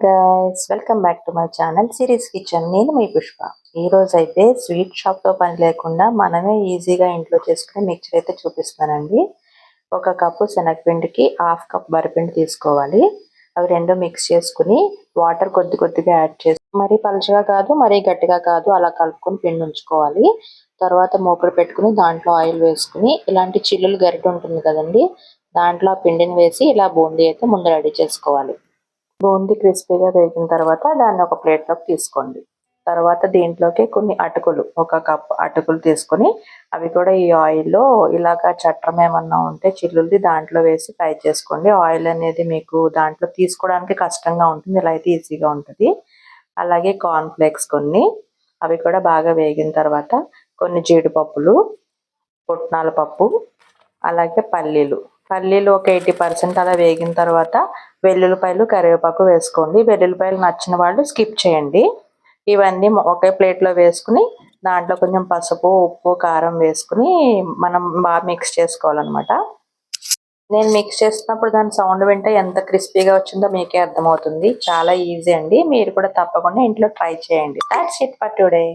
Guys, welcome back to my channel series kitchen. నేను మీ పుష్ప. ఈ రోజు అయితే స్వీట్ షాప్తో పని లేకుండా మనమే ఈజీగా ఇంట్లో చేసుకునే మిక్చర్ అయితే చూపిస్తానండి. ఒక కప్పు శనగపిండికి హాఫ్ కప్ వరిపిండి తీసుకోవాలి. అవి రెండు మిక్స్ చేసుకుని వాటర్ కొద్ది కొద్దిగా యాడ్ చేసి మరీ పలుచగా కాదు మరీ గట్టిగా కాదు అలా కలుపుకొని పిండి ఉంచుకోవాలి. తర్వాత మూకుడు పెట్టుకుని దాంట్లో ఆయిల్ వేసుకుని ఇలాంటి చిల్లులు గరిటె ఉంటుంది కదండి, దాంట్లో ఆ పిండిని వేసి ఇలా బూందీ అయితే ముందు రెడీ చేసుకోవాలి. బూందీ క్రిస్పీగా వేగిన తర్వాత దాన్ని ఒక ప్లేట్లోకి తీసుకోండి. తర్వాత దీంట్లోకి కొన్ని అటుకులు, ఒక కప్ అటుకులు తీసుకొని అవి కూడా ఈ ఆయిల్లో ఇలాగా చట్రం ఏమన్నా ఉంటే చిల్లులది దాంట్లో వేసి ఫ్రై చేసుకోండి. ఆయిల్ అనేది మీకు దాంట్లో తీసుకోవడానికి కష్టంగా ఉంటుంది, ఇలా అయితే ఈజీగా ఉంటుంది. అలాగే కార్న్ ఫ్లేక్స్ కొన్ని, అవి కూడా బాగా వేగిన తర్వాత కొన్ని జీడిపప్పులు, పుట్నాల పప్పు, అలాగే పల్లీలు ఒక 80% అలా వేగిన తర్వాత వెల్లుల్లిపాయలు, కరివేపాకు వేసుకోండి. వెల్లుల్లిపాయలు నచ్చిన వాళ్ళు స్కిప్ చేయండి. ఇవన్నీ ఒకే ప్లేట్లో వేసుకుని దాంట్లో కొంచెం పసుపు, ఉప్పు, కారం వేసుకుని మనం బాగా మిక్స్ చేసుకోవాలన్నమాట. నేను మిక్స్ చేస్తున్నప్పుడు దాని సౌండ్ వింటే ఎంత క్రిస్పీగా వచ్చిందో మీకే అర్థమవుతుంది. చాలా ఈజీ అండి, మీరు కూడా తప్పకుండా ఇంట్లో ట్రై చేయండి. That's it for today.